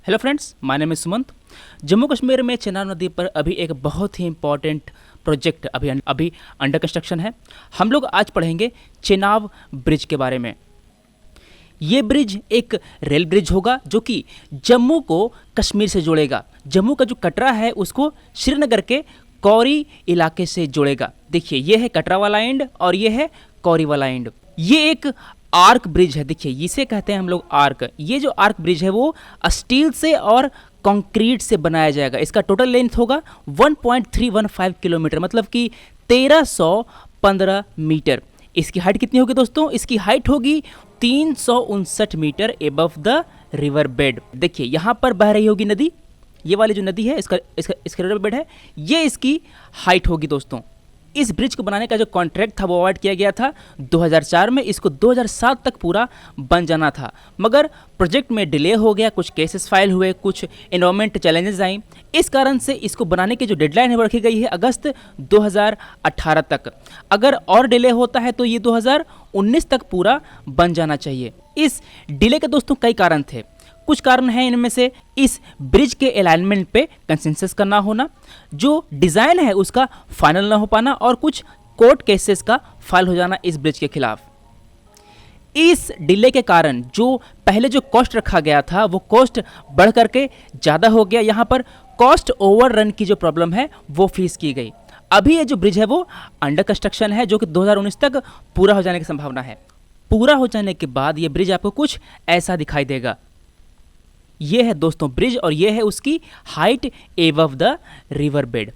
Hello friends, my name is Sumant. Jammu Kashmir में चेनाब नदी पर अभी एक बहुत ही इम्पॉर्टेंट प्रोजेक्ट अभी अंडर कंस्ट्रक्शन है। हम लोग आज पढ़ेंगे चेनाब ब्रिज के बारे में। ये ब्रिज एक रेल ब्रिज होगा जो कि जम्मू को कश्मीर से जोड़ेगा। जम्मू का जो कटरा है उसको श्रीनगर के कौरी इलाके से जोड़ेगा। देखिए, ये है कटरा वाला एंड और ये है कौरी वाला एंड। ये एक आर्क ब्रिज है। देखिए, इसे कहते हैं हम लोग आर्क। ये जो आर्क ब्रिज है वो स्टील से और कंक्रीट से बनाया जाएगा। इसका टोटल लेंथ होगा 1.315 किलोमीटर, मतलब कि 1315 मीटर। इसकी हाइट कितनी होगी दोस्तों? इसकी हाइट होगी 359 metre above the river bed. देखिए, यहाँ पर बह रही होगी नदी। ये वाली जो नदी है इसका इसका इसका रिवर बेड है, ये इसकी हाइट होगी दोस्तों। इस ब्रिज को बनाने का जो कॉन्ट्रैक्ट था वो अवार्ड किया गया था 2004 में। इसको 2007 तक पूरा बन जाना था, मगर प्रोजेक्ट में डिले हो गया। कुछ केसेस फाइल हुए, कुछ एनवायरमेंट चैलेंजेस आई। इस कारण से इसको बनाने की जो डेडलाइन है वो रखी गई है अगस्त 2018 तक। अगर और डिले होता है तो ये 2019 तक पूरा बन जाना चाहिए। इस डिले के दोस्तों कई कारण थे। कुछ कारण हैं, इनमें से इस ब्रिज के अलाइनमेंट पे कंसेंसस का ना होना, जो डिज़ाइन है उसका फाइनल ना हो पाना, और कुछ कोर्ट केसेस का फाइल हो जाना इस ब्रिज के खिलाफ। इस डिले के कारण जो पहले जो कॉस्ट रखा गया था वो कॉस्ट बढ़ करके ज़्यादा हो गया। यहाँ पर कॉस्ट ओवररन की जो प्रॉब्लम है वो फेस की गई। अभी ये जो ब्रिज है वो अंडर कंस्ट्रक्शन है, जो कि 2019 तक पूरा हो जाने की संभावना है। पूरा हो जाने के बाद ये ब्रिज आपको कुछ ऐसा दिखाई देगा। ये है दोस्तों ब्रिज, और ये है उसकी height above the river bed.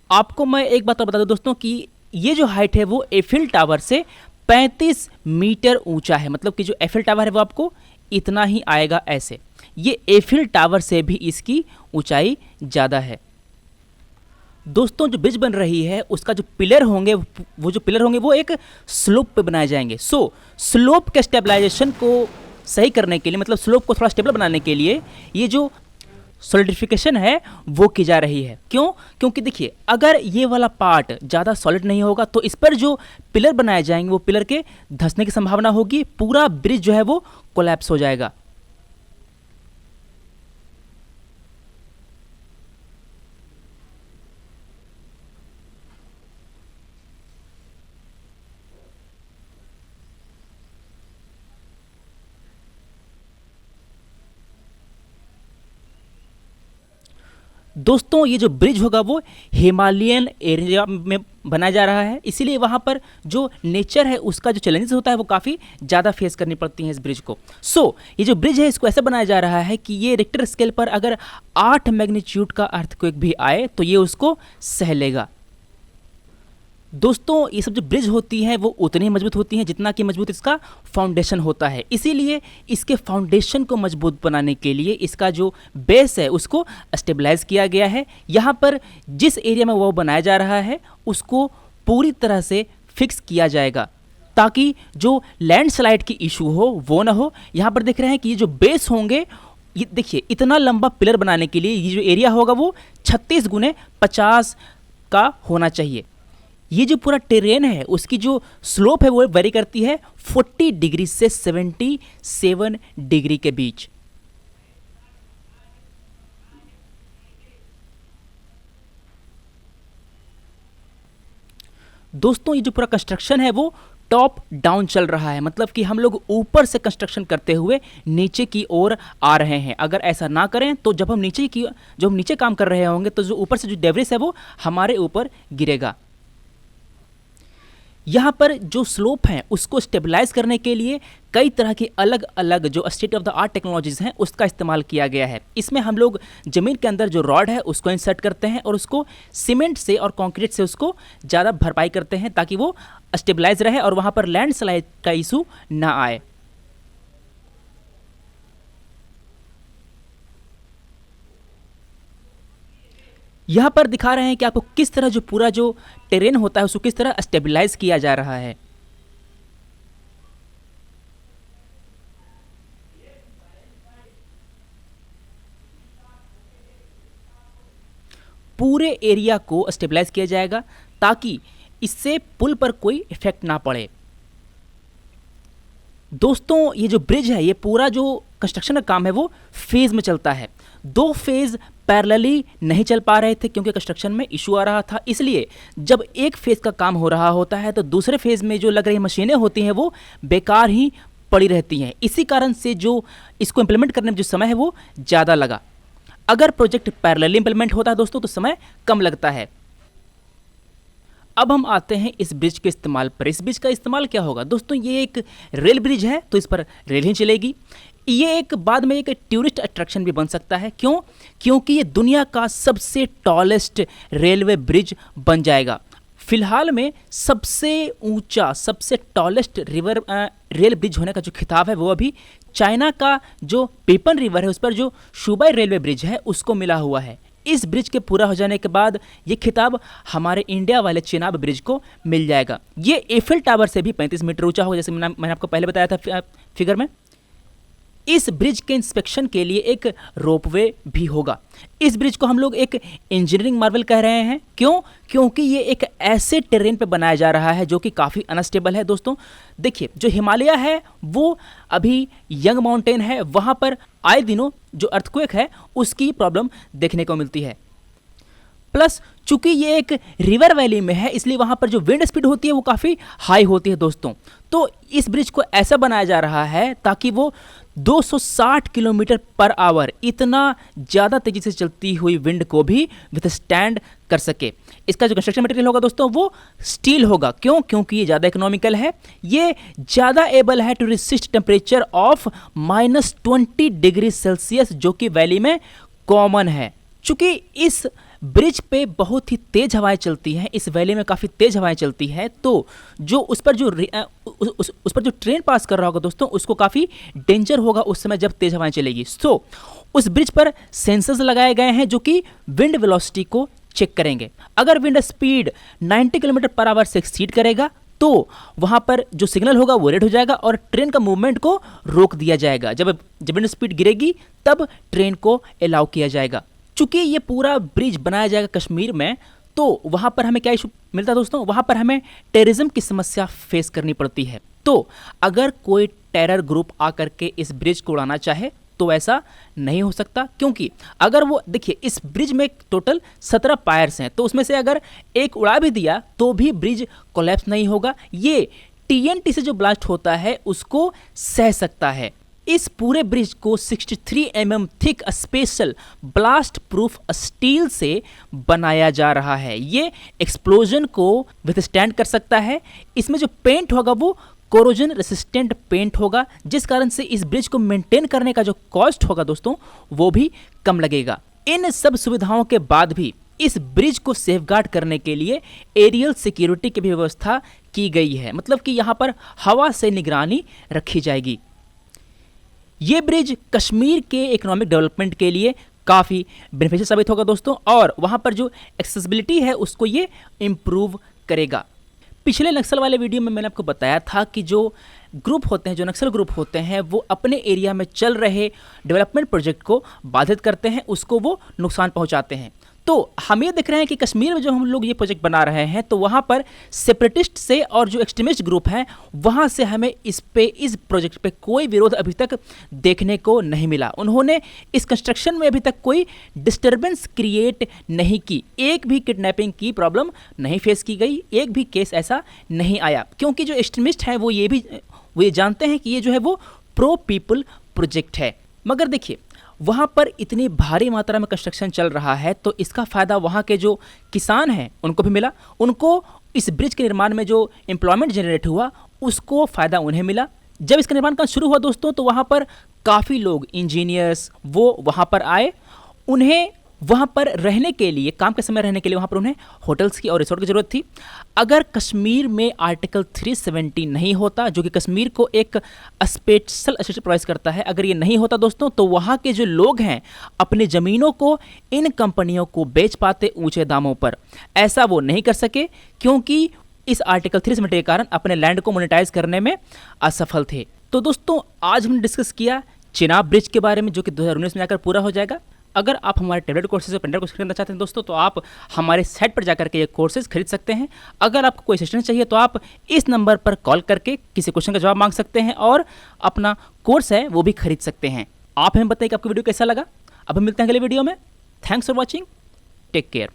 आपको मैं एक बात और बता दूं दोस्तों कि ये जो हाइट है वो एफिल टावर से 35 मीटर ऊंचा है। मतलब कि जो एफिल टावर है वो आपको इतना ही आएगा ऐसे। ये एफिल टावर से भी इसकी ऊंचाई ज़्यादा है। दोस्तों, जो ब्रिज बन रही है उसका जो पिलर होंगे वो एक स्लोप पे बनाए जाएंगे। स्लोप के स्टेबलाइजेशन को सही करने के लिए, मतलब स्लोप को थोड़ा स्टेबल बनाने के लिए, ये जो सॉलिडिफिकेशन है वो की जा रही है। क्यों? क्योंकि देखिए, अगर ये वाला पार्ट ज़्यादा सॉलिड नहीं होगा तो इस पर जो पिलर बनाए जाएंगे वो पिलर के धंसने की संभावना होगी। पूरा ब्रिज जो है वो कोलैप्स हो जाएगा। दोस्तों, ये जो ब्रिज होगा वो हिमालयन एरिया में बनाया जा रहा है, इसीलिए वहाँ पर जो नेचर है उसका जो चैलेंजेस होता है वो काफ़ी ज़्यादा फेस करनी पड़ती हैं इस ब्रिज को। ये जो ब्रिज है इसको ऐसा बनाया जा रहा है कि ये रिक्टर स्केल पर अगर 8 मैग्नीट्यूड का अर्थक्वेक भी आए तो ये उसको सह लेगा। दोस्तों, ये सब जो ब्रिज होती हैं वो उतनी ही मजबूत होती हैं जितना कि मजबूत इसका फाउंडेशन होता है। इसीलिए इसके फाउंडेशन को मजबूत बनाने के लिए इसका जो बेस है उसको स्टेबलाइज किया गया है। यहाँ पर जिस एरिया में वो बनाया जा रहा है उसको पूरी तरह से फिक्स किया जाएगा ताकि जो लैंडस्लाइड की इशू हो वो ना हो। यहाँ पर देख रहे हैं कि ये जो बेस होंगे, ये देखिए, इतना लंबा पिलर बनाने के लिए ये जो एरिया होगा वो 36 गुने 50 का होना चाहिए। ये जो पूरा टेरेन है उसकी जो स्लोप है वो वेरी करती है 40 डिग्री से 77 डिग्री के बीच। दोस्तों, ये जो पूरा कंस्ट्रक्शन है वो टॉप डाउन चल रहा है, मतलब कि हम लोग ऊपर से कंस्ट्रक्शन करते हुए नीचे की ओर आ रहे हैं। अगर ऐसा ना करें तो जब हम नीचे काम कर रहे होंगे तो जो ऊपर से जो डेब्रिस है वो हमारे ऊपर गिरेगा। यहाँ पर जो स्लोप है उसको स्टेबलाइज करने के लिए कई तरह की अलग अलग जो state of the art technologies हैं उसका इस्तेमाल किया गया है। इसमें हम लोग ज़मीन के अंदर जो रॉड है उसको इंसर्ट करते हैं और उसको सीमेंट से और कंक्रीट से उसको ज़्यादा भरपाई करते हैं ताकि वो स्टेबलाइज रहे और वहाँ पर लैंडस्लाइड का इशू ना आए। यहाँ पर दिखा रहे हैं कि आपको किस तरह जो पूरा जो टेरेन होता है उसको किस तरह स्टेबलाइज किया जा रहा है। पूरे एरिया को स्टेबलाइज किया जाएगा ताकि इससे पुल पर कोई इफेक्ट ना पड़े। दोस्तों ये जो ब्रिज है, ये पूरा जो कंस्ट्रक्शन का काम है वो फेज़ में चलता है। 2 फेज़ पैरेलली नहीं चल पा रहे थे क्योंकि कंस्ट्रक्शन में इशू आ रहा था। इसलिए जब एक फेज़ का काम हो रहा होता है तो दूसरे फेज़ में जो लग रही मशीनें होती हैं वो बेकार ही पड़ी रहती हैं। इसी कारण से जो इसको इम्प्लीमेंट करने में जो समय है वो ज़्यादा लगा। अगर प्रोजेक्ट पैरेलली इम्प्लीमेंट होता है दोस्तों तो समय कम लगता है। अब हम आते हैं इस ब्रिज के इस्तेमाल पर। इस ब्रिज का इस्तेमाल क्या होगा दोस्तों? ये एक रेल ब्रिज है तो इस पर रेल ही चलेगी। ये एक बाद में एक टूरिस्ट अट्रैक्शन भी बन सकता है। क्यों? क्योंकि ये दुनिया का सबसे टॉलेस्ट रेलवे ब्रिज बन जाएगा। फिलहाल में सबसे ऊंचा, सबसे टॉलेस्ट रेल ब्रिज होने का जो खिताब है वो अभी चाइना का जो पेपन रिवर है उस पर जो शुबाई रेलवे ब्रिज है उसको मिला हुआ है। इस ब्रिज के पूरा हो जाने के बाद ये खिताब हमारे इंडिया वाले चेनाब ब्रिज को मिल जाएगा। ये एफिल टावर से भी 35 मीटर ऊंचा होगा, जैसे मैंने आपको पहले बताया था फिगर में। इस ब्रिज के इंस्पेक्शन के लिए एक रोपवे भी होगा। इस ब्रिज को हम लोग एक इंजीनियरिंग मार्वल कह रहे हैं। क्यों? क्योंकि ये एक ऐसे टेरेन पे बनाया जा रहा है जो कि काफ़ी अनस्टेबल है। दोस्तों देखिए, जो हिमालय है वो अभी यंग माउंटेन है, वहाँ पर आए दिनों जो अर्थक्वेक है उसकी प्रॉब्लम देखने को मिलती है। प्लस चूंकि ये एक रिवर वैली में है इसलिए वहाँ पर जो विंड स्पीड होती है वो काफ़ी हाई होती है दोस्तों। तो इस ब्रिज को ऐसा बनाया जा रहा है ताकि वो 260 किलोमीटर पर आवर इतना ज़्यादा तेज़ी से चलती हुई विंड को भी विथस्टैंड कर सके। इसका जो कंस्ट्रक्शन मटेरियल होगा दोस्तों वो स्टील होगा। क्यों? क्योंकि ये ज़्यादा इकोनॉमिकल है, ये ज़्यादा एबल है to resist temperature of -20 degree Celsius जो कि वैली में कॉमन है। चूँकि इस ब्रिज पे बहुत ही तेज़ हवाएं चलती हैं, इस वैली में काफ़ी तेज़ हवाएं चलती हैं, तो जो उस पर जो ट्रेन पास कर रहा होगा दोस्तों उसको काफ़ी डेंजर होगा उस समय जब तेज़ हवाएं चलेगी। सो उस ब्रिज पर सेंसर्स लगाए गए हैं जो कि विंड वेलोसिटी को चेक करेंगे। अगर wind speed 90 kilometre per hour से एक्सीड करेगा तो वहाँ पर जो सिग्नल होगा वो रेड हो जाएगा और ट्रेन का मूवमेंट को रोक दिया जाएगा। जब विंड स्पीड गिरेगी तब ट्रेन को अलाउ किया जाएगा। चूंकि ये पूरा ब्रिज बनाया जाएगा कश्मीर में तो वहाँ पर हमें क्या इशू मिलता है दोस्तों? वहाँ पर हमें टेररिज्म की समस्या फेस करनी पड़ती है। तो अगर कोई टेरर ग्रुप आकर के इस ब्रिज को उड़ाना चाहे तो ऐसा नहीं हो सकता, क्योंकि अगर वो देखिए इस ब्रिज में टोटल 17 पायर्स हैं तो उसमें से अगर एक उड़ा भी दिया तो भी ब्रिज कोलैप्स नहीं होगा। ये TNT से जो ब्लास्ट होता है उसको सह सकता है। इस पूरे ब्रिज को 63 mm thick special blast proof steel से बनाया जा रहा है। ये एक्सप्लोजन को विथस्टैंड कर सकता है। इसमें जो पेंट होगा वो कोरोजन रेसिस्टेंट पेंट होगा, जिस कारण से इस ब्रिज को मेंटेन करने का जो कॉस्ट होगा दोस्तों वो भी कम लगेगा। इन सब सुविधाओं के बाद भी इस ब्रिज को सेफगार्ड करने के लिए एरियल सिक्योरिटी की भी व्यवस्था की गई है, मतलब कि यहाँ पर हवा से निगरानी रखी जाएगी। ये ब्रिज कश्मीर के इकोनॉमिक डेवलपमेंट के लिए काफ़ी बेनिफिशियल साबित होगा दोस्तों, और वहाँ पर जो एक्सेसिबिलिटी है उसको ये इम्प्रूव करेगा। पिछले नक्सल वाले वीडियो में मैंने आपको बताया था कि जो ग्रुप होते हैं, जो नक्सल ग्रुप होते हैं, वो अपने एरिया में चल रहे डेवलपमेंट प्रोजेक्ट को बाधित करते हैं, उसको वो नुकसान पहुँचाते हैं। तो हम ये देख रहे हैं कि कश्मीर में जो हम लोग ये प्रोजेक्ट बना रहे हैं तो वहाँ पर सेपरेटिस्ट से और जो एक्सट्रीमिस्ट ग्रुप हैं वहाँ से हमें इस प्रोजेक्ट पे कोई विरोध अभी तक देखने को नहीं मिला। उन्होंने इस कंस्ट्रक्शन में अभी तक कोई डिस्टर्बेंस क्रिएट नहीं की, एक भी किडनैपिंग की प्रॉब्लम नहीं फेस की गई, एक भी केस ऐसा नहीं आया, क्योंकि जो एक्सट्रीमिस्ट हैं वो ये जानते हैं कि ये जो है वो प्रो पीपल प्रोजेक्ट है। मगर देखिए वहाँ पर इतनी भारी मात्रा में कंस्ट्रक्शन चल रहा है तो इसका फ़ायदा वहाँ के जो किसान हैं उनको भी मिला। उनको इस ब्रिज के निर्माण में जो एम्प्लॉयमेंट जनरेट हुआ उसको फ़ायदा उन्हें मिला। जब इसका निर्माण काम शुरू हुआ दोस्तों तो वहाँ पर काफ़ी लोग इंजीनियर्स वो वहाँ पर आए, उन्हें वहाँ पर रहने के लिए, काम के समय रहने के लिए वहाँ पर उन्हें होटल्स की और रिसोर्ट की ज़रूरत थी। अगर कश्मीर में आर्टिकल 370 नहीं होता जो कि कश्मीर को एक स्पेशल स्टेटस प्रोवाइड करता है, अगर ये नहीं होता दोस्तों तो वहाँ के जो लोग हैं अपनी ज़मीनों को इन कंपनियों को बेच पाते ऊंचे दामों पर। ऐसा वो नहीं कर सके क्योंकि इस आर्टिकल 370 के कारण अपने लैंड को मोनेटाइज करने में असफल थे। तो दोस्तों आज हमने डिस्कस किया चेनाब ब्रिज के बारे में जो कि 2019 में आकर पूरा हो जाएगा। अगर आप हमारे टेबलेट कोर्सेज और पेंडेंट कोर्स खरीदना चाहते हैं दोस्तों, तो आप हमारे साइट पर जाकर के ये कोर्सेज खरीद सकते हैं। अगर आपको कोई असिस्टेंस चाहिए तो आप इस नंबर पर कॉल करके किसी क्वेश्चन का जवाब मांग सकते हैं और अपना कोर्स है वो भी खरीद सकते हैं। आप हमें बताइए कि आपको वीडियो कैसा लगा। अब हम मिलते हैं अगले वीडियो में। Thanks for watching, take care.